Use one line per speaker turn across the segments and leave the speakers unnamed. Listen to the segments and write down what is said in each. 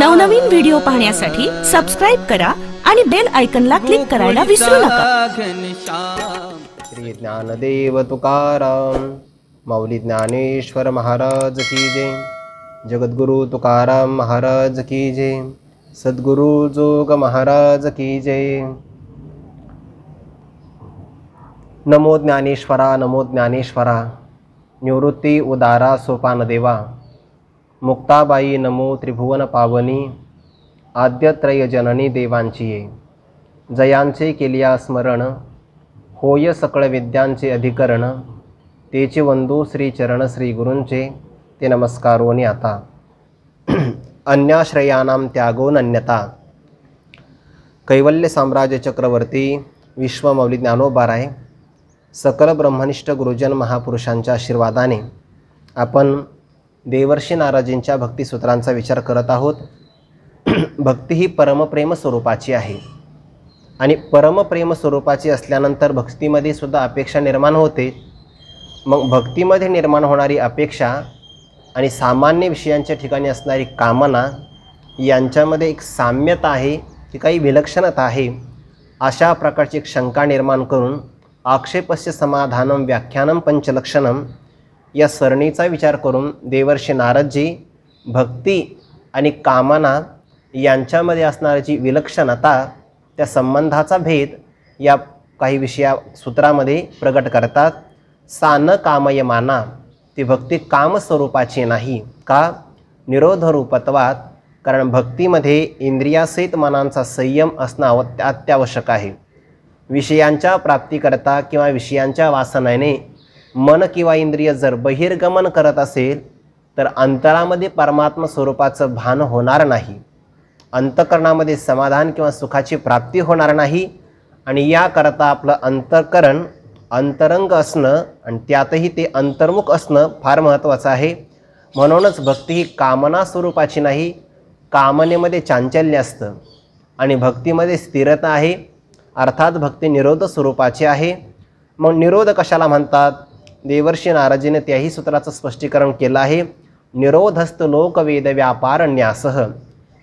नवनवीन व्हिडिओ पाहण्यासाठी सबस्क्राइब करा आणि बेल आयकॉनला क्लिक करायला विसरू नका।
श्री ज्ञानदेव तुकाराम माऊली ज्ञानेश्वर महाराज की जय। जगद्गुरु तुकाराम महाराज की जय। सद्गुरु जोग महाराज की जय। नमो ज्ञानेश्वरा नमो ज्ञानेश्वरा। निवृत्ती उदारा सोपान देवा। मुक्ताबाई नमो त्रिभुवन पावनी। आद्यत्रय जननी देवांची ये। जयांचे केलिया स्मरण होय सकळ विद्यांचे अधिकरण। तेचे वंदू श्री चरण श्री गुरूंचे ते नमस्कारोनी आता। अन्याश्रयानां त्यागो नन्यता। कैवल्य साम्राज्य चक्रवर्ती विश्वमौली ज्ञानोबाराय सकल ब्रह्मनिष्ठ गुरुजन महापुरुषांच्या आशीर्वादाने आपण देवर्षी नारदजींच्या भक्तिसूत्रांचा विचार करत आहोत। भक्ती ही परमप्रेम स्वरूपाची आहे आणि परमप्रेम स्वरूपाची असल्यानंतर भक्तीमध्ये सुद्धा अपेक्षा निर्माण होते। मग भक्तीमध्ये निर्माण होणारी अपेक्षा आणि सामान्य विषयांच्या ठिकाणी असणारी कामना यांच्यामध्ये एक साम्यता आहे की काही विलक्षणता आहे। अशा प्रकारची एक शंका निर्माण करून आक्षेपस्य समाधानम व्याख्यानम पंचलक्षणम या सरणीचा विचार करून देवर्षी नारदजी भक्ती आणि कामना यांच्यामध्ये असणारी जी विलक्षणता त्या संबंधाचा भेद या काही सूत्रामध्ये प्रगट करतात। सा न कामयमाना ती भक्ती कामस्वरूपाची नाही का निरोधरूपत्वात, कारण भक्तीमध्ये इंद्रियासहित मनांचा संयम असणं अत्यावश्यक आहे। विषयांच्या प्राप्तीकरता किंवा विषयांच्या वासनेने मन किंवा इंद्रिय जर बहिर्गमन करत असेल तर अंतरामध्ये परमात्मा स्वरूपाचं भान होणार नाही। अंतःकरणामध्ये समाधान किंवा सुखाची प्राप्ती होणार नाही आणि याकरता आपलं अंतःकरण अंतरंग असणं आणि त्यातही ते अंतर्मुख असणं फार महत्त्वाचं आहे। म्हणूनच भक्ती ही कामना स्वरूपाची नाही, कामनेमध्ये चांचल्य असतं आणि भक्तीमध्ये स्थिरता आहे, अर्थात भक्ती निरोध स्वरूपाची आहे। मग निरोध कशाला म्हणतात? देवर्षी नारदजीने त्याही सूत्राचं स्पष्टीकरण केलं आहे। निरोधस्थ लोकवेद व्यापार न्यासः।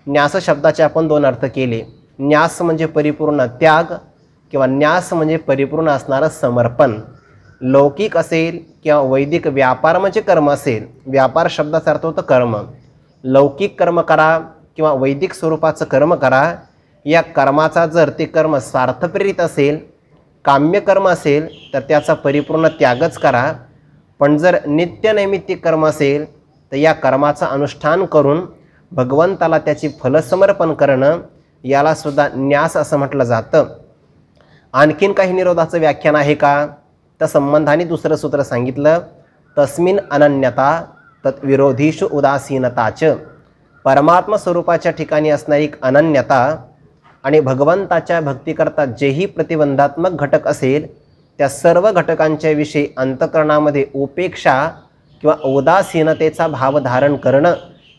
न्यास शब्दाचे आपण दोन अर्थ केले। न्यास म्हणजे परिपूर्ण त्याग किंवा न्यास म्हणजे परिपूर्ण असणारं समर्पण। लौकिक असेल किंवा वैदिक व्यापार म्हणजे कर्म असेल। व्यापार शब्दाचा अर्थ होतो कर्म। लौकिक कर्म करा किंवा वैदिक स्वरूपाचं कर्म करा, या कर्माचा जर ते कर्म स्वार्थप्रेरित असेल, काम्य कर्म असेल तर त्याचा परिपूर्ण त्यागच करा। पण जर नित्यनैमित्तिक कर्म असेल तर या कर्माचं अनुष्ठान करून भगवंताला त्याची फलसमर्पण करणं याला सुद्धा न्यास असं म्हटलं जातं। आणखीन काही निरोधाचं व्याख्यान आहे का? त्या संबंधाने दुसरं सूत्र सांगितलं, तस्मिन अनन्यता तत्विरोधीषु उदासीनताच। परमात्मा स्वरूपाच्या ठिकाणी असणारी एक अनन्यता आणि भगवंताच्या भक्तीकरता जेही प्रतिबंधात्मक घटक असेल त्या सर्व घटकांच्या विषयी अंतःकरणामध्ये उपेक्षा किंवा उदासीनतेचा भाव धारण करणं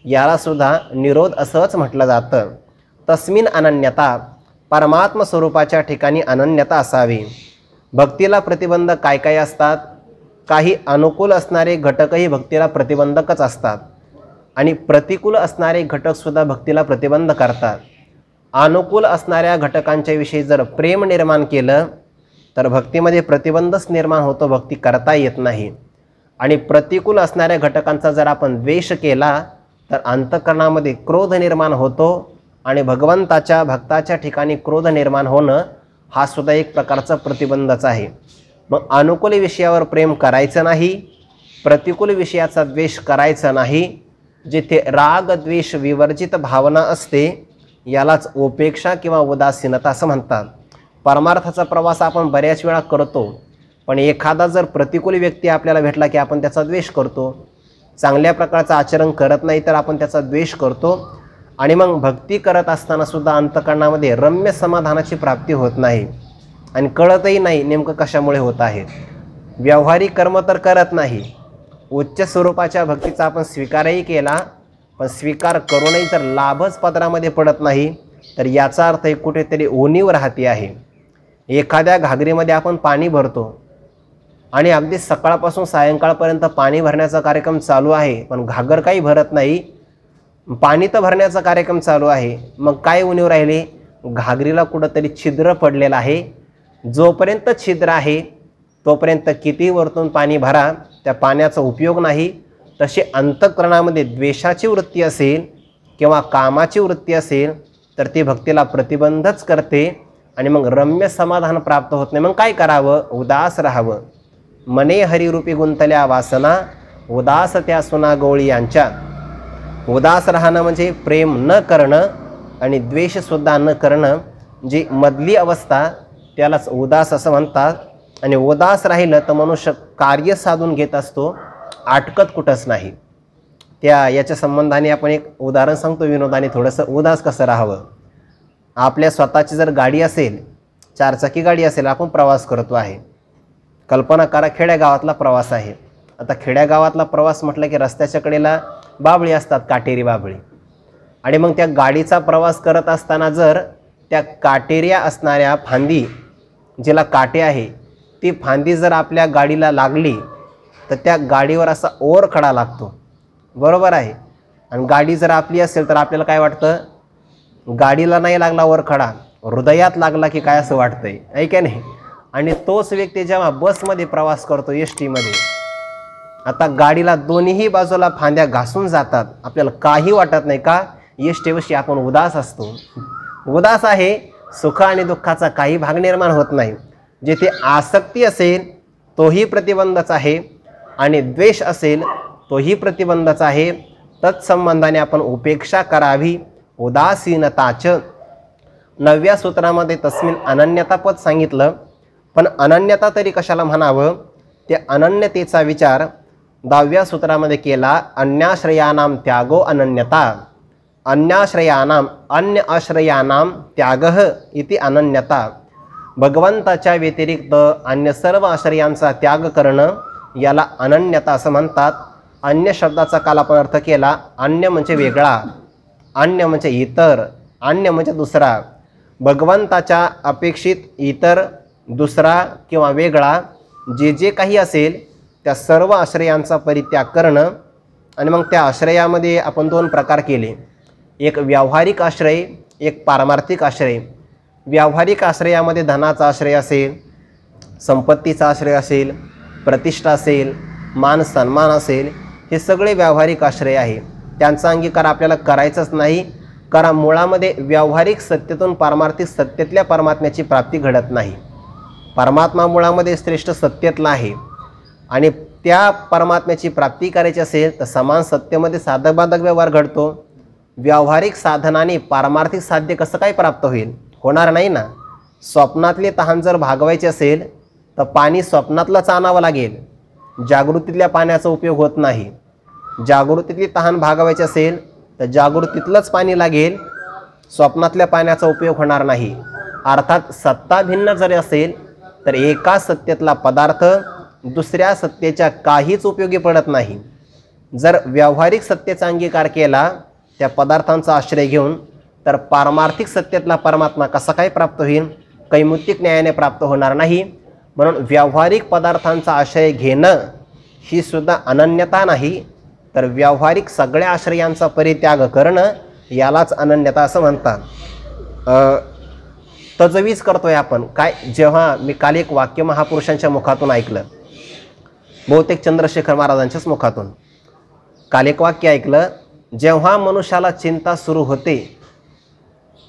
याला सुद्धा निरोध असंच म्हटलं जातं। तस्मिन अनन्यता, परमात्मा स्वरूपाच्या ठिकाणी अनन्यता असावी। भक्तीला प्रतिबंध काय काय असतात? काही अनुकूल असणारे घटकही भक्तीला प्रतिबंधकच असतात आणि प्रतिकूल असणारे घटकसुद्धा भक्तीला प्रतिबंध करतात। अनुकूल असणाऱ्या घटकांच्या विषयी जर प्रेम निर्माण केलं तर भक्तीमध्ये प्रतिबंधच निर्माण होतो, भक्ती करता येत नाही। आणि प्रतिकूल असणाऱ्या घटकांचा जर आपण द्वेष केला तर अंतःकरणामध्ये क्रोध निर्माण होतो आणि भगवंताच्या भक्ताच्या ठिकाणी क्रोध निर्माण होणं हा सुद्धा एक प्रकारचा प्रतिबंधच आहे। मग अनुकूल विषयावर प्रेम करायचं नाही, प्रतिकूल विषयाचा द्वेष करायचा नाही। जिथे राग द्वेष विवर्जित भावना असते यालाच उपेक्षा किंवा उदासीनता असं म्हणतात। परमार्थाचा प्रवास आपण बऱ्याच वेळा करतो, पण एखादा जर प्रतिकूल व्यक्ती आपल्याला भेटला की आपण त्याचा द्वेष करतो। चांगल्या प्रकारचं आचरण करत नाही तर आपण त्याचा द्वेष करतो आणि मग भक्ती करत असताना सुद्धा अंतःकरणामध्ये रम्य समाधानाची प्राप्ती होत नाही आणि कळतही नाही नेमकं कशामुळे होत आहे। व्यावहारिक कर्म तर करत नाही, उच्च स्वरूपाच्या भक्तीचा आपण स्वीकारही केला, पण स्वीकार करूनही जर लाभच पदरामध्ये पडत नाही तर याचा अर्थ एक कुठेतरी उणीव राहते आहे। एखाद्या घागरीमध्ये आपण पाणी भरतो आणि अगदी सकाळपासून सायंकाळपर्यंत पाणी भरण्याचा कार्यक्रम चालू आहे, पण घागर काही भरत नाही, पाणी तर भरण्याचा कार्यक्रम चालू आहे, मग काय उणीव राहिले? घागरीला कुठंतरी छिद्र पडलेलं आहे. जोपर्यंत छिद्र आहे तोपर्यंत किती वरतून पाणी भरा, त्या पाण्याचा उपयोग नाही. तसे अंतःकरणामध्ये द्वेषाची वृत्ती असेल किंवा कामाची वृत्ती असेल तर ती भक्तीला प्रतिबंधच करते आणि मग रम्य समाधान प्राप्त होत नाही. मग काय करावं? उदास राहावं. मने हरिरूपी गुंतल्या वासना, उदास त्या सुना गवळी यांच्या. उदास राहणं म्हणजे प्रेम न करणं आणि द्वेषसुद्धा न करणं, जी मधली अवस्था त्यालाच उदास असं म्हणतात. आणि उदास राहिलं तर मनुष्य कार्य साधून घेत असतो, आटकत कुठंच नाही. याच्या संबंधाने आपण एक उदाहरण सांगतो विनोदाने थोडंसं. उदास कसं राहावं? आपल्या स्वतःची जर गाडी असेल, चारचाकी गाडी असेल, आपण प्रवास करतो आहे. कल्पना करा खेड्यागावातला प्रवास आहे. आता खेड्यागावातला प्रवास म्हटलं की रस्त्याच्या कडेला बाबळी असतात, काटेरी बाबळी. आणि मग त्या गाडीचा प्रवास करत असताना जर त्या काटेऱ्या असणाऱ्या फांदी, जिला काटे आहे, ती फांदी जर आपल्या गाडीला लागली तर त्या गाडीवर असा ओरखडा लागतो, बरोबर आहे. आणि गाडी जर आपली असेल तर आपल्याला काय वाटतं? गाडीला नाही लागला ओरखडा, हृदयात लागला की काय असं वाटतंय, आहे का नाही? आणि तोच व्यक्ती जेव्हा बसमध्ये प्रवास करतो, एस टीमध्ये, आता गाडीला दोन्हीही बाजूला फांद्या घासून जातात, आपल्याला काही वाटत नाही का? एस टीविषयी आपण उदास असतो. उदास आहे, सुख आणि दुःखाचा काही भाग निर्माण होत नाही. जेथे आसक्ती असेल तोही प्रतिबंधच आहे आणि द्वेष असेल तोही प्रतिबंधच आहे. तत्संबंधाने आपण उपेक्षा करावी. उदासीनताच 9व्या सूत्रामध्ये तस्मिन अनन्यतापद सांगितलं. पण अनन्यता तरी कशाला म्हणावं? त्या अनन्यतेचा विचार 10व्या सूत्रामध्ये केला. अन्याश्रयानाम त्यागो अनन्यता. अन्याश्रयानाम अन्य आश्रयानाम त्यागः इति अनन्यता. भगवंताच्या व्यतिरिक्त अन्य सर्व आश्रयांचा त्याग करणं याला अनन्यता असं म्हणतात. अन्य शब्दाचा काल आपण अर्थ केला. अन्य म्हणजे वेगळा, अन्य म्हणजे इतर, अन्य म्हणजे दुसरा. भगवंताच्या अपेक्षित इतर, दुसरा किंवा वेगळा जे जे काही असेल त्या सर्व आश्रयांचा परित्याग करणं. आणि मग त्या आश्रयामध्ये आपण 2 प्रकार केले. एक व्यावहारिक आश्रय, एक पारमार्थिक आश्रय. व्यावहारिक आश्रयामध्ये धनाचा आश्रय असेल, संपत्तीचा आश्रय असेल, प्रतिष्ठा असेल, मान सन्मान असेल, हे सगळे व्यावहारिक आश्रय आहे. त्यांचा अंगीकार आपल्याला करायचाच नाही, कारण मुळामध्ये व्यावहारिक सत्तेतून पारमार्थिक सत्तेतल्या परमात्म्याची प्राप्ती घडत नाही. परमात्मा मुळामध्ये श्रेष्ठ सत्तेतला आहे आणि त्या परमात्म्याची प्राप्ती करायची असेल तर समान सत्तेमध्ये साधकबाधक व्यवहार घडतो. व्यावहारिक साधनाने पारमार्थिक साध्य कसं काय प्राप्त होईल? होणार नाही ना. स्वप्नातले तहान जर भागवायचे असेल तर पाणी स्वप्नातलंच आणावं लागेल, जागृतीतल्या पाण्याचा उपयोग होत नाही. जागृतीतली तहान भागवायची असेल तर जागृतीतलंच पाणी लागेल, स्वप्नातल्या पाण्याचा उपयोग होणार नाही. अर्थात सत्ता भिन्न जरी असेल तर एका सत्तेतला पदार्थ दुसऱ्या सत्तेच्या काहीच उपयोगी पडत नाही. जर व्यावहारिक सत्तेचा अंगीकार केला त्या पदार्थांचा आश्रय घेऊन तर पारमार्थिक सत्तेतला परमात्मा कसा काय प्राप्त होईल? कैमुत्तिक न्यायाने प्राप्त होणार नाही. म्हणून व्यावहारिक पदार्थांचा आश्रय घेणं ही सुद्धा अनन्यता नाही, तर व्यावहारिक सगळ्या आश्रयांचा परित्याग करणं यालाच अनन्यता असं म्हणतात. तजवीज करतोय आपण काय? जेव्हा मी काल एक वाक्य महापुरुषांच्या मुखातून ऐकलं, बहुतेक चंद्रशेखर महाराजांच्याच मुखातून काल एक वाक्य ऐकलं. जेव्हा मनुष्याला चिंता सुरू होते,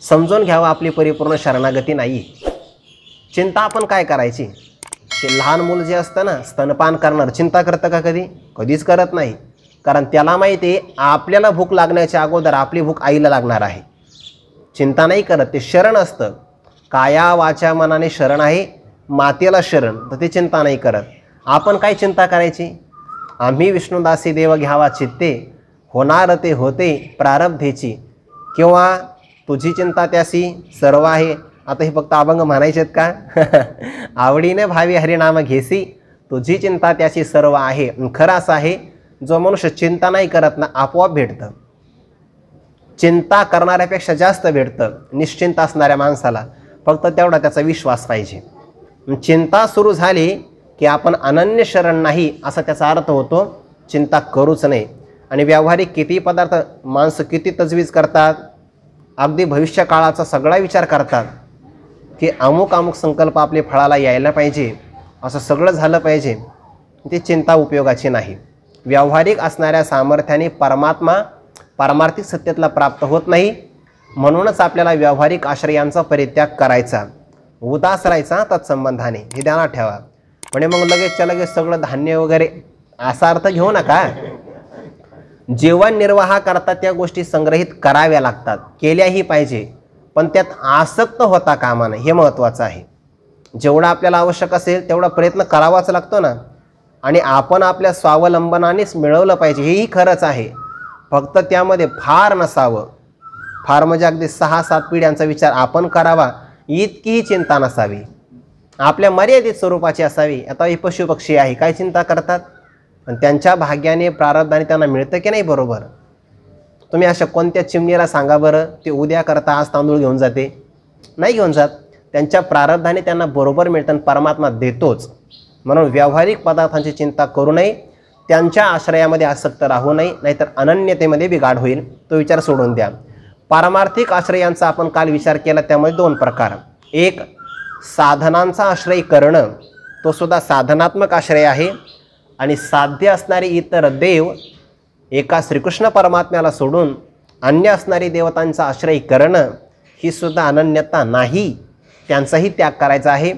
समजून घ्यावं आपली परिपूर्ण शरणागती नाही. चिंता आपण काय करायची? ते लहान मूल जे असतं ना, स्तनपान करणार, चिंता करतं का कधी? कधीच करत नाही. कारण त्याला माहिती आहे आपल्याला भूक लागण्याच्या अगोदर आपली भूक आईला लागणार आहे. चिंता नाही करत, ते शरण असतं. काया वाचा मनाने शरण आहे, मातेला शरण, तर ते चिंता नाही करत. आपण काय चिंता करायची? आम्ही विष्णुदासी देव घ्यावा चित्ते, होणार ते होते प्रारब्धेची, किंवा तुझी चिंता त्यासी सर्व आहे. आता हे फक्त अभंग म्हणायचेत का? आवडीने भावी हरिनाम घेसी, तुझी चिंता त्याची सर्व आहे. खरं असं आहे, जो मनुष्य चिंता नाही करत ना, आपोआप भेटतं. चिंता करणाऱ्यापेक्षा जास्त भेटतं निश्चिंत असणाऱ्या माणसाला. फक्त तेवढा त्याचा विश्वास पाहिजे. चिंता सुरू झाली की आपण अनन्य शरण नाही असा त्याचा अर्थ होतो. चिंता करूच नाही. आणि व्यावहारिक किती पदार्थ माणसं किती तजवीज करतात, अगदी भविष्य काळाचा सगळा विचार करतात की अमुक अमुक संकल्प आपले फळाला यायला पाहिजे, असं सगळं झालं पाहिजे, ती चिंता उपयोगाची नाही. व्यावहारिक असणाऱ्या सामर्थ्याने पारमार्थिक सत्तेतला प्राप्त होत नाही. म्हणूनच आपल्याला व्यावहारिक आश्रयांचा परित्याग करायचा, उदास राहायचा तत्संबंधाने, हे ध्यानात ठेवा. म्हणजे मग लगेचच्या लगेच सगळं धान्य वगैरे असा अर्थ घेऊ नका. जीवन निर्वाह करता त्या गोष्टी संग्रहित कराव्या लागतात, केल्याही पाहिजे, पण त्यात आसक्त होता कामा नये, हे महत्त्वाचं आहे. जेवढं आपल्याला आवश्यक असेल तेवढा प्रयत्न करावाच लागतो ना. आणि आपण आपल्या स्वावलंबनानेच मिळवलं पाहिजे, हेही खरंच आहे. फक्त त्यामध्ये फार नसावं, फार म्हणजे अगदी 6-7 पिढ्यांचा विचार आपण करावा इतकीही चिंता नसावी, आपल्या मर्यादित स्वरूपाची असावी. आता हे पशुपक्षी आहे, काय चिंता करतात, पण त्यांच्या भाग्याने प्रारब्धाने त्यांना मिळतं की नाही. बरोबर, तुम्ही अशा कोणत्या चिमणीला सांगा बरं, ते उद्या करता आज तांदूळ घेऊन जाते, नाही घेऊन जात. त्यांच्या प्रारब्धाने त्यांना बरोबर मिळतं, परमात्मा देतोच. म्हणून व्यावहारिक पदार्थांची चिंता करू नये, त्यांच्या आश्रयामध्ये आसक्त राहू नये, नाहीतर अनन्यतेमध्ये बिघाड होईल. तो विचार सोडून द्या. पारमार्थिक आश्रयांचा आपण काल विचार केला, त्यामध्ये 2 प्रकार. एक साधनांचा आश्रय करणं, तो सुद्धा साधनात्मक आश्रय आहे. आणि साध्य असणारे इतर देव एका श्रीकृष्ण परमात्म्याला सोडून अन्य असणारी देवतांचा आश्रय करणं, ही सुद्धा अनन्यता नाही, त्यांचाही त्याग करायचा आहे.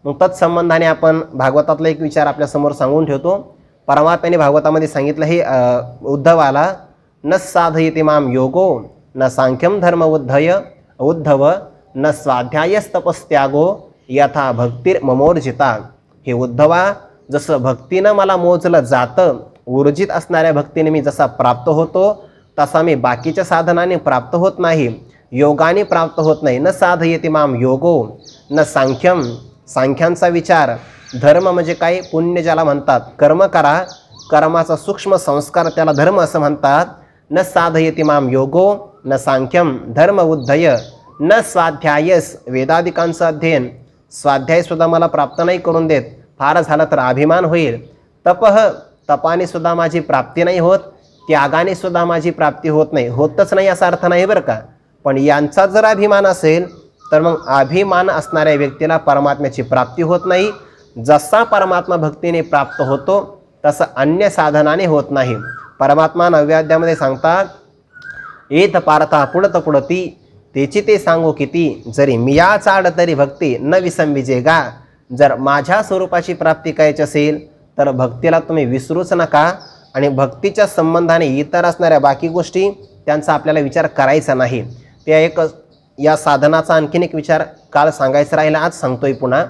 मग तत्संबंधाने आपण भागवतातला एक विचार आपल्यासमोर सांगून ठेवतो. परमात्म्याने भागवतामध्ये सांगितलं, हे उद्धवाला, न साधयति माम योगो न सांख्यम धर्म उद्धव न स्वाध्यायस्तपस्त्यागो यथा भक्तीर ममोर्जिता. हे उद्धवा, जसं भक्तीनं मला मोजलं जातं, ऊर्जित असणाऱ्या भक्तीने मी जसा प्राप्त होतो तसा मी बाकीच्या साधनाने प्राप्त होत नाही, योगाने प्राप्त होत नाही. न साधयति माम योगो न सांख्यम, सांख्यांचा विचार. धर्म म्हणजे काय, पुण्य ज्याला म्हणतात, कर्म करा, कर्माचा सूक्ष्म संस्कार त्याला धर्म असं म्हणतात. न साधयति माम योगो न सांख्यम धर्म उद्धय न स्वाध्यायस, वेदादिकांचं अध्ययन, स्वाध्यायसुद्धा मला प्राप्त नाही करून देत, फार झालं तर अभिमान होईल. तपाने सुद्धा माझी प्राप्ती नाही होत, त्यागाने सुद्धा माझी प्राप्ती होत नाही. होतच नाही असा अर्थ नाही बरं का, पण यांचा जर अभिमान असेल तर मग अभिमान असणाऱ्या व्यक्तीला परमात्म्याची प्राप्ती होत नाही. जसा परमात्मा भक्तीने प्राप्त होतो तसं अन्य साधनाने होत नाही. परमात्मा 9व्या अध्यायामध्ये सांगतात, एत पार्था पुढत पुढती तेची ते सांगू किती, जरी मिया चाड तरी भक्ती न विसंविजेगा. जर माझ्या स्वरूपाची प्राप्ती करायची असेल तर भक्तीला तुम्ही विसरूच नका. आणि भक्तीच्या संबंधाने इतर असणाऱ्या बाकी गोष्टी त्यांचा आपल्याला विचार करायचा नाही. त्या एक या साधनाचा आणखीन एक विचार काल सांगायचा राहिला, आज सांगतोय पुन्हा.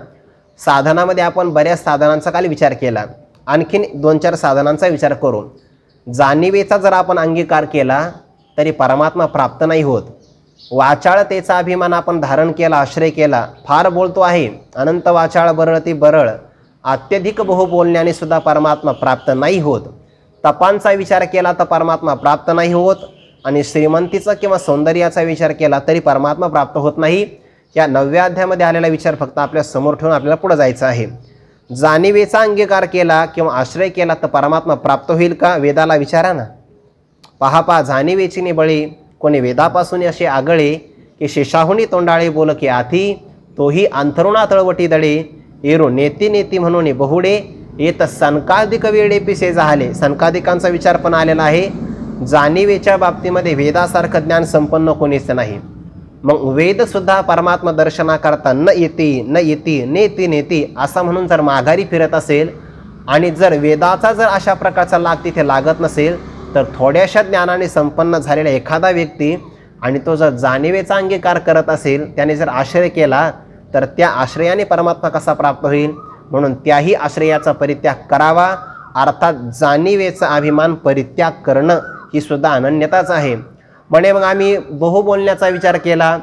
साधनामध्ये आपण बऱ्याच साधनांचा काल विचार केला, आणखीन 2-4 साधनांचा विचार करू. जाणीवेचा जर आपण अंगीकार केला तरी परमात्मा प्राप्त नाही होत. वाचाळतेचा अभिमान आपण धारण केला, आश्रय केला, फार बोलतो आहे, अनंत वाचाळ बरळती बरळ, अत्यधिक बहु बोलण्याने सुद्धा परमात्मा प्राप्त नाही होत. तपांचा विचार केला तर परमात्मा प्राप्त नाही होत. आणि श्रीमंतीचा किंवा सौंदर्याचा विचार केला तरी परमात्मा प्राप्त होत नाही. या 9व्या अध्यायामध्ये आलेला विचार फक्त आपल्या समोर ठेवून आपल्याला पुढे जायचं आहे. जाणीवेचा अंगीकार केला किंवा आश्रय केला तर परमात्मा प्राप्त होईल का, वेदाला विचारा ना. पहा जाणीवेची निबळी, कोणी वेदापासून असे आगळे की शेषाहुनी तोंडाळे बोल की आधी, तोही अंथरुणा तळवटी दळे, एरू नेती नेती म्हणून बहुडे, येत सनकादिक वेळे पिसे झाले. सनकादिकांचा विचार पण आलेला आहे. जाणीवेच्या बाबतीमध्ये वेदासारखं ज्ञान संपन्न कोणीच नाही. मग वेदसुद्धा परमात्मा दर्शनाकरता न येती नेती नेती असं म्हणून जर माघारी फिरत असेल आणि जर वेदाचा जर अशा प्रकारचा लाग तिथे लागत नसेल तर थोड्याशा ज्ञानाने संपन्न झालेला एखादा व्यक्ती आणि तो जर जाणीवेचा अंगीकार करत असेल, त्याने जर आश्रय केला तर त्या आश्रयाने परमात्मा कसा प्राप्त होईल. म्हणून त्याही आश्रयाचा परित्याग करावा. अर्थात जाणीवेचा अभिमान परित्याग करणं ही सुद्धा अनन्यताच आहे. म्हणे मग आम्ही बहु बोलण्याचा विचार केला,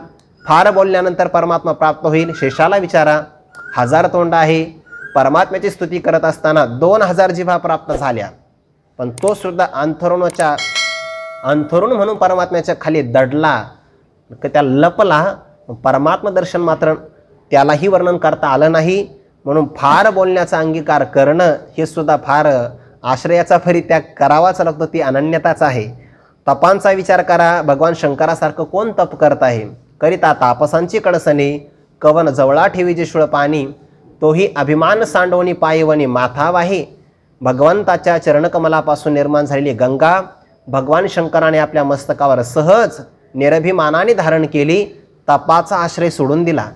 फार बोलल्यानंतर परमात्मा प्राप्त होईल. शेषाला विचारा, 1000 तोंड आहे, परमात्म्याची स्तुती करत असताना 2000 जिभा प्राप्त झाल्या, पण तो सुद्धा अंथरुण म्हणून परमात्म्याच्या खाली दडला, त्या लपला. परमात्मा दर्शन मात्र त्यालाही वर्णन करता आलं नाही. म्हणून फार बोलण्याचा अंगीकार करणं हे सुद्धा फार आश्रयाचा परित्याग करावाच लागतो, ती अनन्यताच आहे. तपांचा विचार करा, भगवान शंकरासारखं कोण तप करत आहे? करिता तापसांची कळसणी, कवन जवळा ठेवी जे शुळ पाणी, तोही अभिमान सांडवणी पायवणी माथा वाहे. भगवंताच्या चरणकमलापासून निर्माण झालेली गंगा भगवान शंकराने आपल्या मस्तकावर सहज निरभिमानाने धारण केली. तपाचा आश्रय सोडून दिला.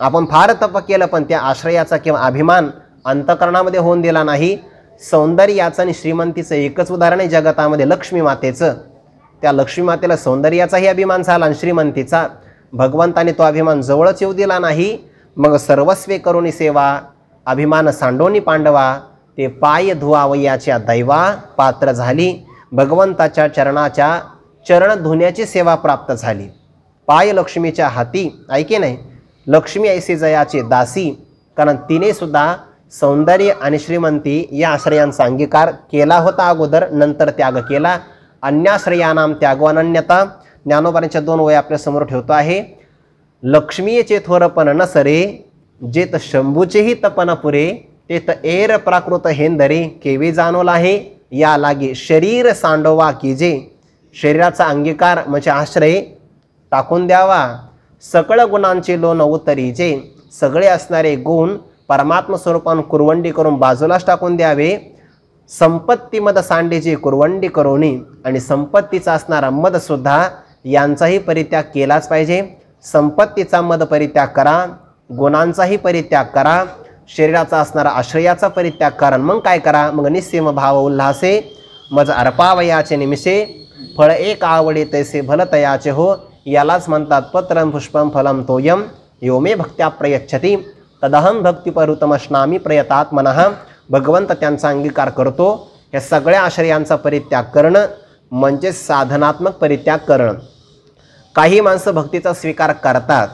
आपण फार तप केलं पण त्या आश्रयाचा किंवा अभिमान अंतकरणामध्ये होऊन दिला नाही. सौंदर्याचं आणि श्रीमंतीचं एकच उदाहरण आहे जगतामध्ये, लक्ष्मी मातेचं. त्या लक्ष्मी मातेला सौंदर्याचाही अभिमान झाला आणि श्रीमंतीचा. भगवंताने तो अभिमान जवळच येऊ दिला नाही. मग सर्वस्वे करुणी सेवा, अभिमान सांडोनी पांडवा, ते पाय धुवावयाच्या दैवा पात्र झाली. भगवंताच्या चरणाच्या चरण धुण्याची सेवा प्राप्त झाली. पाय लक्ष्मीच्या हाती, ऐके नाही, लक्ष्मी ऐसे जयाचे दासी. कारण तिने सुद्धा सौंदर्य आणि श्रीमंती या आश्रयांचा अंगीकार केला होता अगोदर, नंतर त्याग केला. अन्याश्रयानाम त्यागो अनन्यता. ज्ञानोबांच्या 2 वया आपल्या समोर ठेवतो आहे. लक्ष्मीचे थोरपण न सरे, जेत शंभूचेही तपन पुरे, तेत एर प्राकृत हेंदरे, केवी जाणवला आहे या लागे शरीर सांडोवा कीजे. शरीराचा अंगीकार म्हणजे आश्रय टाकून द्यावा. सकळ गुणांचे लोण उतरीचे, सगळे असणारे गुण परमात्म स्वरूपान कुरवंडी करून बाजूलाच टाकून द्यावे. संपत्ती मद सांडेची कुरवंडी करोनी, आणि संपत्तीचा असणारा मद सुद्धा यांचाही परित्याग केलाच पाहिजे. संपत्तीचा मद परित्याग करा, गुणांचाही परित्याग करा, शरीराचा असणारा आश्रयाचा परित्याग करा. मग काय करा? मग निस्सीम भाव उल्हासे, मज अर्पावयाचे निमिषे, फळ एक आवडे तैसे भल तयाचे हो. यालाच म्हणतात पत्रम पुष्पम फलम तोयम, यो मे भक्त्या प्रयच्छती, तदहम भक्तिपरुतमश्नामी प्रयतात्मनः. भगवंत त्यांचा अंगीकार करतो. या सगळ्या आश्रयांचा परित्याग करणं म्हणजे साधनात्मक परित्याग करणं. काही माणसं भक्तीचा स्वीकार करतात,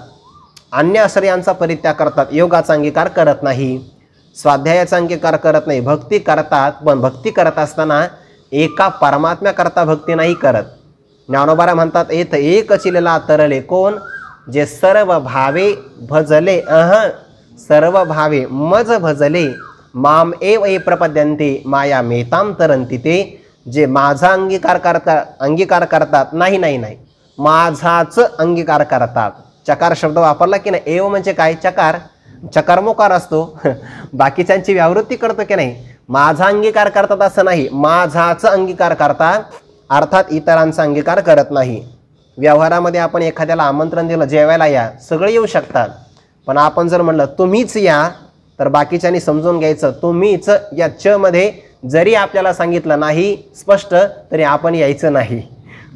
अन्य आश्रयांचा परित्याग करतात, योगाचा अंगीकार करत नाही, स्वाध्यायाचा अंगीकार करत नाही, भक्ती करतात. पण भक्ती करत असताना एका परमात्म्याकरता भक्ती नाही करत. ज्ञानोबा म्हणतात येथ एक चिलला तरले कोण, जे सर्व भावे भजले, सर्व भावे मज भजले, माम एव ए प्रपद्यंते माया मेताम तरंती. ते जे माझा अंगीकार करतात, नाही नाही नाही, माझाच अंगीकार करतात. चकार शब्द वापरला की नाही. एव म्हणजे काय? चकार, चकारमोकार असतो. बाकीच्यांची व्यावृत्ती करतो की नाही. माझा अंगीकार करतात असं नाही, माझाच अंगीकार करतात, अर्थात इतरांचा अंगीकार करत नाही. व्यवहारामध्ये आपण एखाद्याला आमंत्रण दिलं, जेवायला या, सगळे येऊ शकतात. पण आपण जर म्हणलं तुम्हीच या, तर बाकीच्यांनी समजून घ्यायचं तुम्हीच या च मध्ये जरी आपल्याला सांगितलं नाही स्पष्ट, तरी आपण यायचं नाही.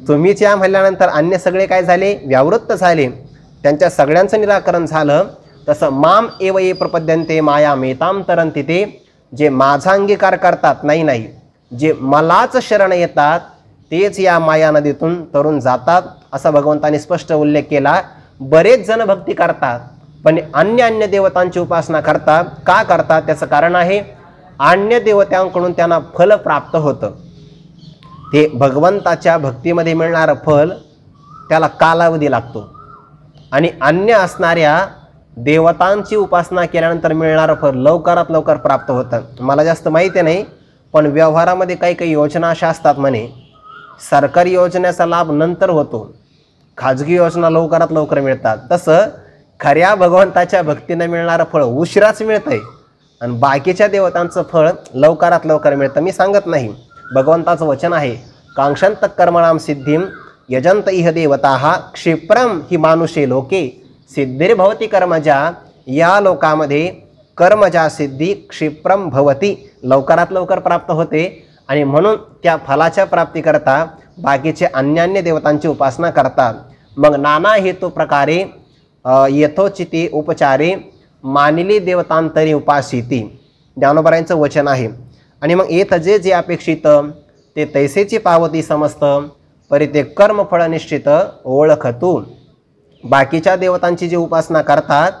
तुम्हीच या म्हणल्यानंतर अन्य सगळे काय झाले? व्यावृत्त झाले. त्यांच्या सगळ्यांचं निराकरण झालं. तसं माम एव ये प्रपद्यंते माया मेताम तरंती. ते जे माझा अंगीकार करतात, नाही नाही, जे मलाच शरण येतात तेच या माया नदीतून तरून जातात, असा भगवंताने स्पष्ट उल्लेख केला. बरेच जण भक्ती करतात पण अन्य देवतांची उपासना करतात. का करतात? त्याचं कारण आहे अन्य देवतांकडून त्यांना फल प्राप्त होतं. ते भगवंताच्या भक्तीमध्ये मिळणारं फल त्याला कालावधी लागतो, आणि अन्य असणाऱ्या देवतांची उपासना केल्यानंतर मिळणारं फल लवकरात लवकर प्राप्त होतं. मला जास्त माहिती नाही, पण व्यवहारामध्ये काही काही योजना अशा असतात म्हणे, सरकारी योजनेचा लाभ नंतर होतो, खाजगी योजना लवकरात लवकर मिळतात. तसं खऱ्या भगवंताच्या भक्तीने मिळणारं फळ उशिराच मिळतंय आणि बाकीच्या देवतांचं फळ लवकरात लवकर मिळतं. मी सांगत नाही, भगवंताचं वचन आहे, कांक्षंत कर्मणाम सिद्धिम यजंत इह देवताः क्षिप्रम ही मानुषे लोके सिद्धिर्भवती कर्मजा. या लोकामध्ये कर्मजा सिद्धी क्षिप्रम भवती, लवकरात लवकर प्राप्त होते. आणि म्हणून त्या फलाच्या प्राप्तीकरता बाकीचे अन्य देवतांची उपासना करतात. मग नाना हेतू प्रकारे यथोचिती उपचारे मानिली देवतांतरी उपासिती, ज्ञानोबरायांचं वचन आहे. आणि मग येत जे जे अपेक्षित ते तैसेची पावती समस्त, परी ते कर्मफळ निश्चित ओळखतू. बाकीच्या देवतांची जी उपासना करतात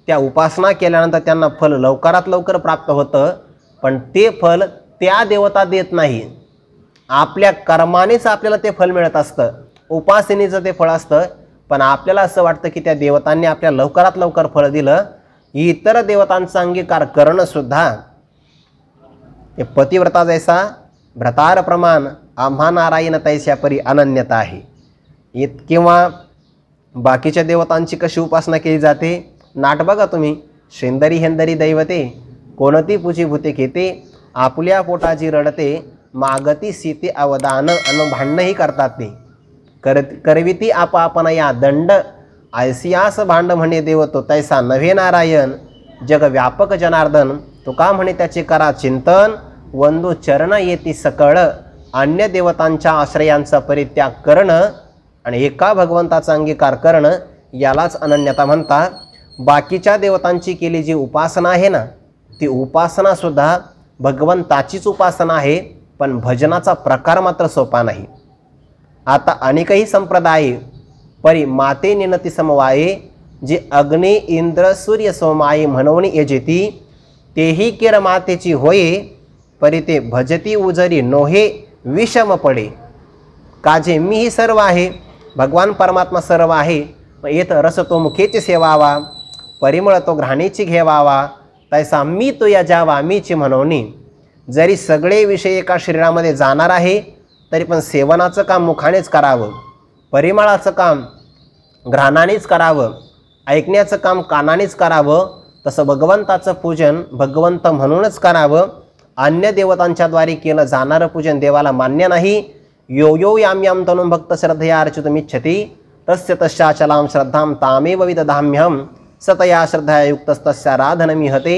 त्या उपासना केल्यानंतर त्यांना फल लवकरात लवकर प्राप्त होतं, पण ते फल त्या देवता देत नाही, आपल्या कर्मानेच आपल्याला ते फल मिळत असतं, उपासनेचं ते फळ असतं. पण आपल्याला असं वाटतं की त्या देवतांनी आपल्याला लवकरात लवकर फळ दिलं. इतर देवतांचा अंगीकार करणं सुद्धा हे पतिव्रता जैसा भ्रतार प्रमाण आम्हा नारायण तैस्या परी अनन्यता आहे। किंवा बाकीच्या देवतांची कशी उपासना केली जाते, नाट बघा तुम्ही, शेंदरी हेंदरी दैवते कोणती पूजी भूते घेते, आपुल्या पोटाची रडते, मागती सीते अवदान, अन भांडणंही करतात ते, करविती आपण या दंड, ऐसियास भांड म्हणे देव तो तैसा नव्हे नारायण, जग व्यापक जनार्दन, तुका म्हणे त्याचे करा चिंतन, वंदू चरण येती सकळ, अन्य देवतांच्या आश्रयांचा परित्याग करणं आणि एका भगवंताचा अंगीकार करणं यालाच अनन्यता म्हणतात। बाकीच्या देवतांची केली जी उपासना आहे ना, ती उपासना सुद्धा भगवंताचीच उपासना आहे, पण भजनाचा प्रकार मात्र सोपा नाही। आता अनेकही संप्रदाय परी माते निनती समवाये, जे अग्नी इंद्र सूर्य सोमाये म्हणून यजेती, तेही किर मातेची होये, परी ते भजती उजरी नोहे विषम पडे। काजे मीही सर्व आहे, भगवान परमात्मा सर्व आहे, येत रस तो मुखेची सेवावा, परिमळ तो घ्राणेची घेवावा, तैसा मी तो या जावा मीची म्हणून। जरी सगळे विषय एका शरीरामध्ये जाणार आहे तरी पण सेवनाचं काम मुखानेच करावं, परिमळाचं काम घ्राणानेच करावं, ऐकण्याचं काम कानानेच करावं, तसं भगवंताचं पूजन भगवंत म्हणूनच करावं। अन्य देवतांच्याद्वारे केलं जाणारं पूजन देवाला मान्य नाही। यो यो याम याम तनुं भक्त श्रद्धया अर्चितुमिच्छति, तस्य तस्याचलां श्रद्धां तामेव विदधाम्यहं, सतया श्रद्धया युक्तस्तस्याराधनमिहते,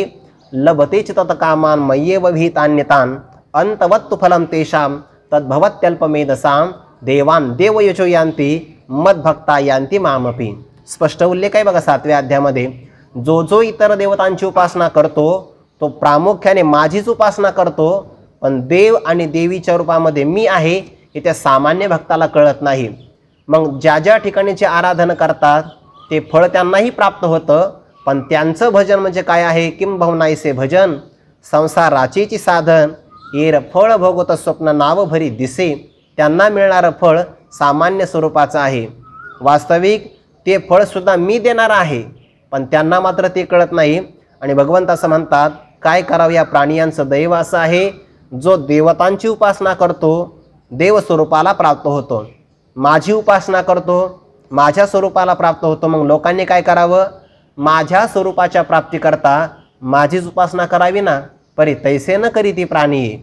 लभते च तत्कामान् मय्येव विहितान्यतान्, अन्तवत्तु फलं तेषां तद्भवत्यल्पमेधसां, देवान् देवयजो यान्ति मद्भक्ता यान्ति मामपि। स्पष्ट उल्लेख आहे बघा 7व्या अध्यायामध्ये। जो जो इतर देवतांची उपासना करतो तो प्रामुख्याने माझीच उपासना करतो, पण देव आणि देवीच्या रूपामध्ये मी आहे हे त्या सामान्य भक्ताला कळत नाही। मग ज्या ज्या ठिकाणीचे आराधन करतात ते फळ त्यांनाही प्राप्त होतं, पण त्यांचं भजन म्हणजे काय आहे, किंबहुनाईसे भजन संसाराचीची साधन, येर फळ भोगत स्वप्न नाव भरी दिसे, त्यांना मिळणारं फळ सामान्य स्वरूपाचं आहे। वास्तविक ते फळ सुद्धा मी देणार आहे, पण त्यांना मात्र ते कळत नाही। आणि भगवंत असं म्हणतात, काय करावं या प्राणियांचं दैव असं आहे, जो देवतांची उपासना करतो देव स्वरूपाला प्राप्त होतो, माझी उपासना करतो माझ्या स्वरूपाला प्राप्त होतो। मग लोकांनी काय करावं, माझ्या स्वरूपाच्या प्राप्तीकरता माझीच उपासना करावी ना, परी तैसे न करी ती प्राणी,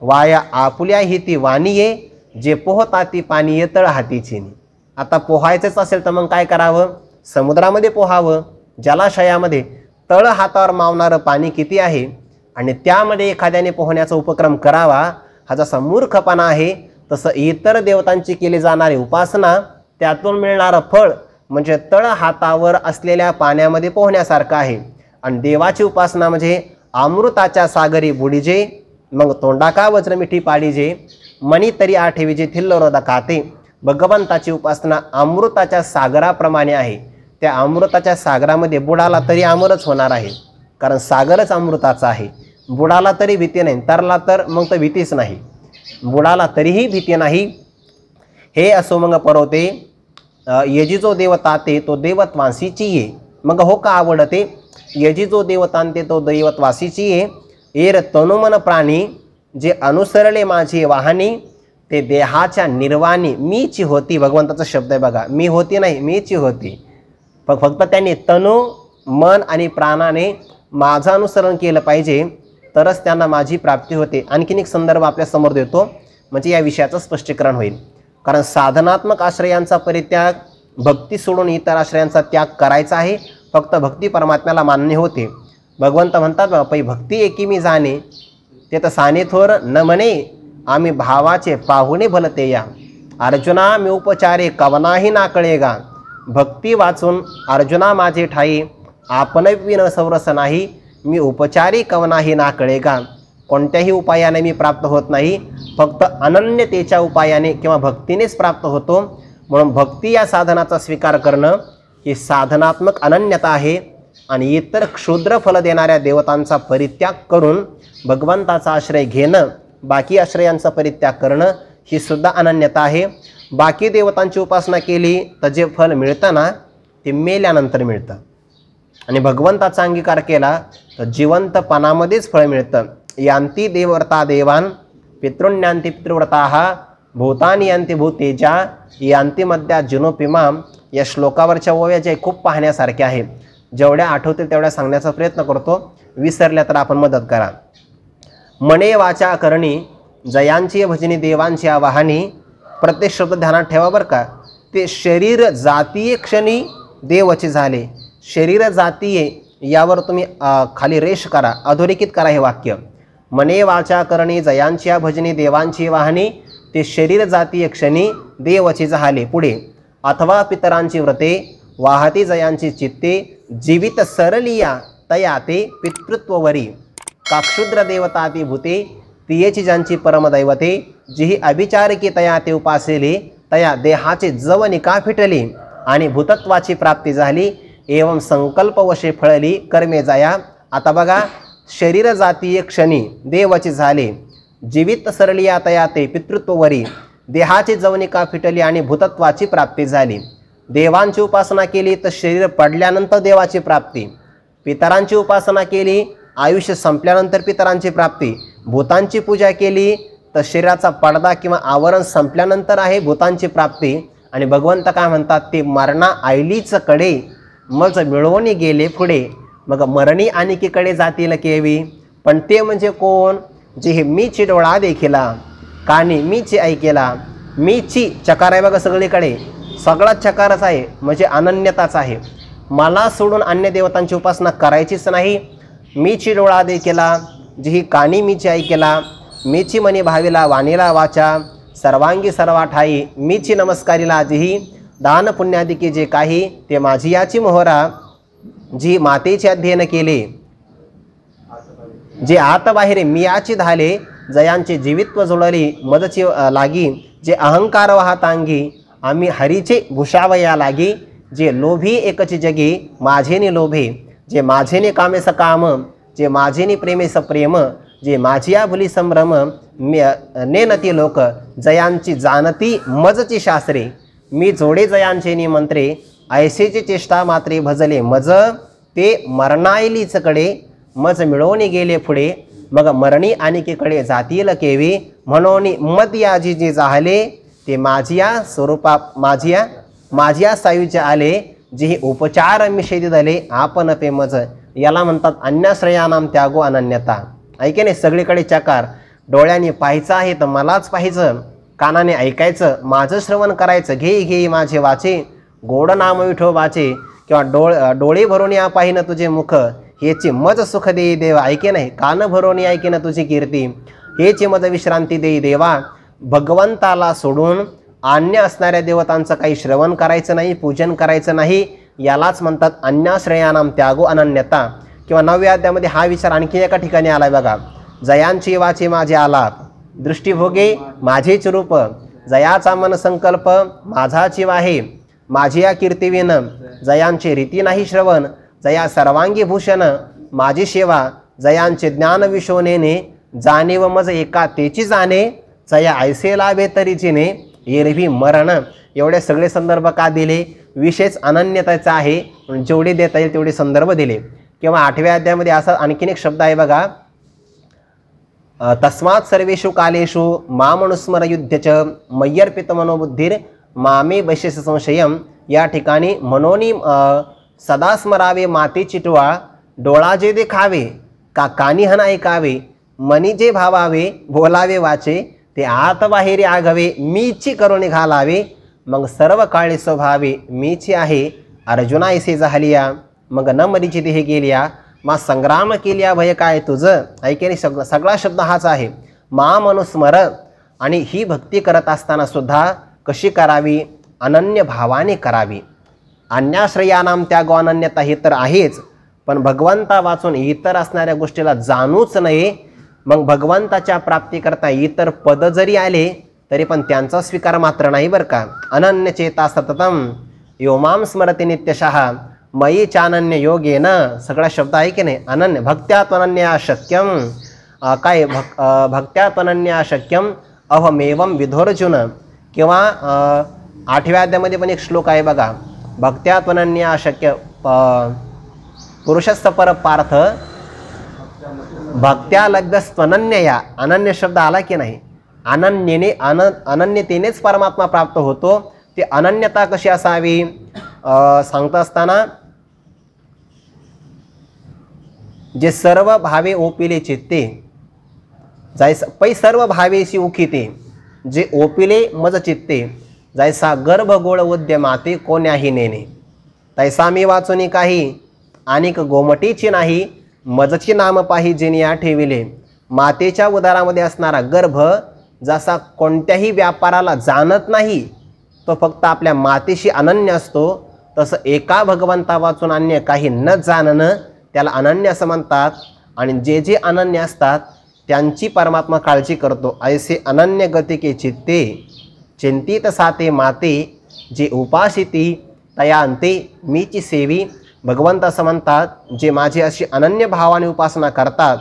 वाया आपुल्या ही ती वाणीये, जे पोहता ती पाणी तळ हातीची। आता पोहायचंच असेल तर मग काय करावं, समुद्रामध्ये पोहावं, जलाशयामध्ये तळ हातावर मावणारं पाणी किती आहे आणि त्यामध्ये एखाद्याने पोहण्याचा उपक्रम करावा, हा जसा मूर्खपणा आहे तसं इतर देवतांची केली जाणारी उपासना त्यातून मिळणारं फळ म्हणजे तळ हातावर असलेल्या पाण्यामध्ये पोहण्यासारखं आहे। आणि देवाची उपासना म्हणजे अमृताच्या सागरी बुडीजे, मग तोंडाका वज्र मिठी पाडीजे, मणी तरी आठवीजे थिल्लरोदा खाते। भगवंताची उपासना अमृताच्या सागराप्रमाणे आहे, त्या अमृताच्या सागरामध्ये बुडाला तरी अमरच होणार आहे, कारण सागरच अमृताचा आहे। बुडाला तरी भीती नाही, तरला तर मग तर भीतीच नाही, बुडाला तरीही भीती नाही। हे असो मग परवते यजी जो देवता ते तो दैवतवासीची ये, मग हो का आवडते, यजी जो देवतांते तो दैवतवासीची ये, एर तनुमन प्राणी, जे अनुसरले माझे वाहनी, ते देहाच्या निर्वाणी मीची होती। भगवंताचा शब्द आहे बघा, मी होती नाही मीची होती। फक्त त्यांनी तनु मन आणि प्राणाने माझं अनुसरण केलं पाहिजे, तरच त्यांना माझी प्राप्ती होते। आणखीन एक संदर्भ आपल्या समोर देतो म्हणजे या विषयाचं स्पष्टीकरण होईल। कारण साधनात्मक आश्रयांचा परित्याग, भक्ती सोडून इतर आश्रयांचा त्याग करायचा आहे, फक्त भक्ती परमात्म्याला मान्य होते। भगवंत म्हणतात बघा, पै भक्ती एकी मी जाणे, ते तर साने थोर न म्हणे, आम्ही भावाचे पाहुणे भलते या, अर्जुना मी उपचारे कवनाही ना कळेगा, भक्ती वाचून अर्जुना माझे ठाई, आपण विन सौरस नाही, मी उपचारी कवनाही ना कळेगा। कोणत्याही उपायाने मी प्राप्त होत नाही, फक्त अनन्यतेच्या उपायाने किंवा भक्तीनेच प्राप्त होतो। म्हणून भक्ती या साधनाचा स्वीकार करणं ही साधनात्मक अनन्यता आहे आणि इतर क्षुद्र फल देणाऱ्या देवतांचा परित्याग करून भगवंताचा आश्रय घेणं, बाकी आश्रयांचा परित्याग करणं ही सुद्धा अनन्यता आहे। बाकी देवतांची उपासना केली तर जे फल मिळतं ना ते मेल्यानंतर मिळतं, आणि भगवंताचा अंगीकार केला तर जिवंतपणामध्येच फळ मिळतं। यांती देवव्रता देवान पितृण्यांती पितृव्रताः भूतानि यांती भूतेजा यांती मध्या जिनोपिमाम. या श्लोकावरच्या ओव्या जे खूप पाहण्यासारख्या आहे. जेवढ्या आठवतील तेवढ्या सांगण्याचा प्रयत्न करतो. विसरल्या तर आपण मदत करा. मने वाचा करणी जयांची भजनी देवांची आवाहनी. प्रत्येक शब्द ध्यानात ठेवा बरं का. ते शरीर जातीय क्षणी देवचे झाले. शरीर जातीय यावर तुम्ही खाली रेष करा, अधोरेखित करा हे वाक्य. मने वाचा करणी जयांची भजनी देवांची वाहनी. ते शरीर जातीय क्षणी देवचे झाले. पुढे अथवा पितरांची व्रते वाहती जयांची चित्ते जीवित सरलिया तया ते पितृत्ववरी. काक्षुद्र देवता ती भूते तियेची ज्यांची परमदैवते जिही अभिचारिकी तया ते उपासेले तया देहाचे जवनिका फिटली आणि भूतत्वाची प्राप्ती झाली. एवं संकल्पवशे फळली कर्मे जाया. आता बघा, शरीर जातीय क्षणी देवचे झाले, जीवित सरलिया तया ते पितृत्ववरी, देहाची जवनिका फिटली आणि भूतत्वाची प्राप्ती झाली. देवांची उपासना केली तर शरीर पडल्यानंतर देवाची प्राप्ती. पितरांची उपासना केली आयुष्य संपल्यानंतर पितरांची प्राप्ती. भूतांची पूजा केली तर शरीराचा पडदा किंवा आवरण संपल्यानंतर आहे भूतांची प्राप्ती. आणि भगवंत काय म्हणतात, ते मरणा आयलीच कडे मज मिळवून गेले पुढे. मग मरणी आणिकीकडे जातील केवी. पण ते म्हणजे कोण? जे हे मीची डोळा देखिला, कानी मीची ऐकेला. मीची चकार आहे बघा सगळीकडे, सगळाच चकारच आहे म्हणजे अनन्यताच आहे. मला सोडून अन्य देवतांची उपासना करायचीच नाही. मीची डोळा देखिला, जी ही कानी मीची ऐकेला. मीची मनी भाविला वाणीला वाचा, सर्वांगी सर्वा ठाई मीची नमस्कारीला. जिही दान पुण्यादिकी जे काही ते माझी याची मोहरा. जी मातेचे अध्ययन केले जे आत बाहेर मियाची धाले. जयांचे जीवित्व जुळली मदची लागी. जे अहंकार वाहतांगी आम्ही हरीचे भूषावया लागी. जे लोभी एकची जगी माझेने लोभे. जे माझेने कामे सकाम, जे माझेने प्रेमे सप्रेम. जे माझिया भुली संभ्रम नेनती लोक. जयांची जानती मजची शास्त्रे. मी जोडे जयांचे निमंत्रे. ऐसेची चेष्टा मात्रे भजले मज. ते मरणायलीच कडे मज मिळवून गेले पुढे. मग मरणी आणिकीकडे जातील केवी. म्हणून मत याजी जे जाहले ते माझिया स्वरूपा माझिया सायुचे आले. जे उपचार मिषेदी दले आपण पे मज. याला म्हणतात अन्याश्रयानाम त्यागो अनन्यता. ऐके नाही, सगळीकडे चकार. डोळ्याने पाहायचं आहे तर मलाच पाहायचं, कानाने ऐकायचं माझं श्रवण करायचं. घे घे माझे वाचे गोड नाम विठोबाचे. किंवा डोळे भरून या पाहिन तुझे मुख. हेची मज सुख देई देवा. ऐके नाही, कान भरून ऐके ना तुझी कीर्ती. हेची मज विश्रांती देई देवा. भगवंताला सोडून अन्य असणाऱ्या देवतांचं काही श्रवण करायचं नाही, पूजन करायचं नाही. यालाच म्हणतात अन्याश्रयानाम त्यागो अनन्यता. किंवा 9व्या अध्यायामध्ये हा विचार आणखी एका ठिकाणी आलाय बघा. जयांची वाचे माझे आलाप, दृष्टीभोगे माझेच रूप. जयाचा मन संकल्प माझाची वाहे. माझी या कीर्तिविन जयांचे रीती नाही श्रवण. जया सर्वांगी भूषण माझी सेवा. जयांचे ज्ञान विशोनेने जाणीव मज एका तेची जाणे. जया ऐसे लाभे तरीचीने एरवी मरण. एवढे सगळे संदर्भ का दिले? विशेष अनन्यतेचा आहे, जेवढे देता येईल तेवढे संदर्भ दिले. किंवा 8व्या अध्यायामध्ये असा आणखीन एक शब्द आहे बघा. तस्मात् सर्वेषु कालेषु मामनुस्मर युद्धच मय्यर्पित मनोबुद्धीर मामे वैशेष संशयम. या ठिकाणी मनोनी सदा स्मरावे मातेची टोळा. डोळा जे देखावे कानी हन ऐकावे. मनी जे भावावे बोलावे वाचे. ते आत बाहेर आघावे मीची करून घालावे. मग सर्व काळे स्वभावे मीची आहे. अर्जुना ऐसे झालिया मग न मरीची देह गेलिया. मा संग्राम केलिया भय काय तुझं. ऐकेने सगळा शब्द हाच आहे. मा मनुस्मर. आणि ही भक्ती करत असताना सुद्धा कशी करावी? अनन्य भावाने करावी. अन्याश्रयानाम त्यागो अनन्यता हे तर आहेच, पण भगवंता वाचून इतर असणाऱ्या गोष्टीला जाणूच नये. मग भगवंताच्या प्राप्तीकरता इतर पद जरी आले तरी पण त्यांचा स्वीकार मात्र नाही बरं का. अनन्य चेता सततम योमाम स्मरते नित्यशः मयी चानन्य योगेन. सगळा शब्द आहे की नाही. अनन्य भक्त्यात्वनन्या शक्यम. काय भक्त्यात्वनन्या शक्यम अहमेवम विधोर्जुन. किंवा 8व्या अध्यायामध्ये पण एक श्लोक आहे बघा. भक्त्यात्वनन्या शक्य पुरुषस्थ पर पार्थ भक्त्या लभ्यस्त्वनन्यया, अनन्य शब्द आला की नाही, अनन्यतेनेच परमात्मा प्राप्त होतो. ती अनन्यता कशी असावी सांगता असताना, जे सर्व भावे ओपिले चित्ते जायसा पै सर्व भावेशी उखिते, जे ओपिले मज चित्ते जायसा गर्भ गोळ उद्य माते कोण्याही नेणे. तैसा मी वाचुनी काही अनेक गोमटीची नाही, मजची नाम पाही जिनिया ठेविले. मातेच्या उदरामध्ये असणारा गर्भ जसा कोणत्याही व्यापाराला जाणत नाही, तो फक्त आपल्या मातेशी अनन्य असतो, तसं एका भगवंता वाचून अन्य काही न जाणणं त्याला अनन्य असं म्हणतात. आणि जे जे अनन्य असतात त्यांची परमात्मा काळजी करतो. ऐसे अनन्य गतिके चित्ते चिंतित साते माते, जे उपासिती तया अंते मीची सेवी. भगवंत असं म्हणतात, जे माझी अशी अनन्य भावाने उपासना करतात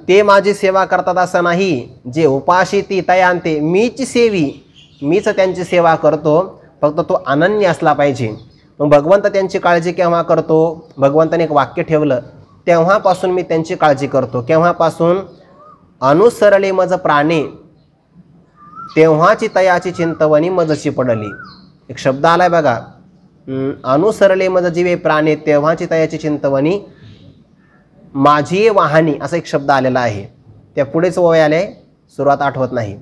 ते माझी सेवा करतात असं नाही. जे उपासिती तया अंते मीची सेवी, मीच त्यांची सेवा करतो, फक्त तो अनन्य असला पाहिजे. मग भगवंत त्यांची काळजी केव्हा करतो? भगवंताने एक वाक्य ठेवलं, तेव्हापासून मी त्यांची काळजी करतो. केव्हापासून? अनुसरले मज प्राणे तेव्हाची तयाची चिंतवणी मजची पडली. एक शब्द आलाय बघा, अनुसरले मज जीवे प्राणे तेव्हाची तयाची चिंतवणी माझी वाहनी, असा एक शब्द आलेला आहे. त्या पुढेच ओळ आले, सुरुवात आठवत नाही.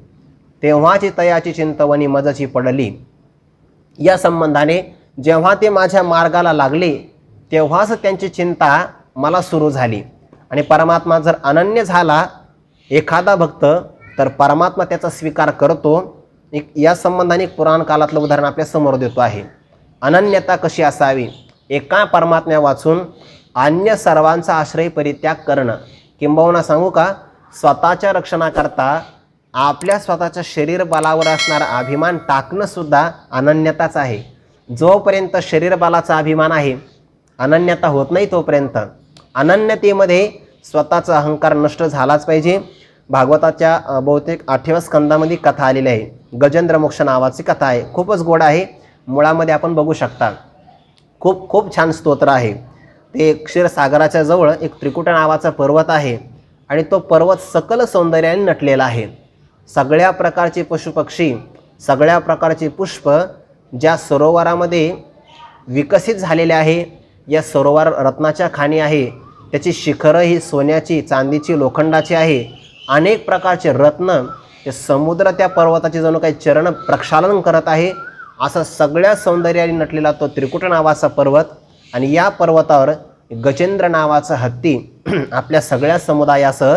तेव्हाची तयाची चिंतवणी मजची पडली. या संबंधाने जेव्हा ते माझ्या मार्गाला लागले तेव्हाच त्यांची चिंता मला सुरू झाली. आणि परमात्मा जर अनन्य झाला एखादा भक्त, तर परमात्मा त्याचा स्वीकार करतो. या संबंधाने एक पुराण काळातलं उदाहरण आपल्या समोर देतो आहे. अनन्यता कशी असावी? एका परमात्म्या वाचून अन्य सर्वांचा आश्रय परित्याग करणं, किंबहुना सांगू का, स्वतःच्या रक्षणाकरता आपल्या स्वतःच्या शरीर बलावर असणारा अभिमान टाकणं सुद्धा अनन्यताच आहे. जोपर्यंत शरीर बलाचा अभिमान आहे, अनन्यता होत नाही तोपर्यंत. अनन्यतेमध्ये स्वतःचा अहंकार नष्ट झालाच पाहिजे. भागवताच्या बहुतेक 8व्या स्कंदामध्ये कथा आलेली आहे. गजेंद्र मोक्ष नावाची कथा आहे, खूपच गोड आहे. मुळामध्ये आपण बघू शकता, खूप खूप छान स्तोत्र आहे. ते क्षीरसागराच्या जवळ एक त्रिकुटा नावाचा पर्वत आहे आणि तो पर्वत सकल सौंदर्याने नटलेला आहे. सगळ्या प्रकारचे पशुपक्षी, सगळ्या प्रकारचे पुष्प ज्या सरोवरामध्ये विकसित झालेले आहे. या सरोवर रत्नाच्या खाणी आहे, त्याची शिखरं ही सोन्याची, चांदीची, लोखंडाची आहे. अनेक प्रकारचे रत्न, ते समुद्र त्या पर्वताचे जणू काही चरण प्रक्षालन करत आहे. असं सगळ्या सौंदर्याने नटलेला तो त्रिकुट नावाचा पर्वत. आणि या पर्वतावर गजेंद्र नावाचा हत्ती आपल्या सगळ्या समुदायासह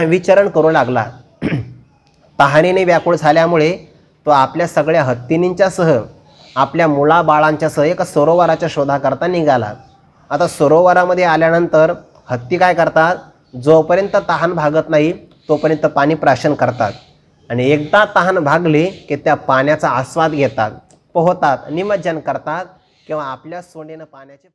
विचरण करू लागला. तहानेने व्याकुळ झाल्यामुळे तो आपल्या सगळ्या हत्तीनींच्यासह, आपल्या मुलाबाळांच्यासह एका सरोवराच्या शोधाकरता निघाला. आता सरोवरामध्ये आल्यानंतर हत्ती काय करतात? जोपर्यंत तहान भागत नाही तोपर्यंत पाणी प्राशन करतात. आणि एकदा तहान भागले की त्या पाण्याचा आस्वाद घेतात, पोहतात, निमज्जन करतात, किंवा आपल्या सोंडेनं पाण्याचे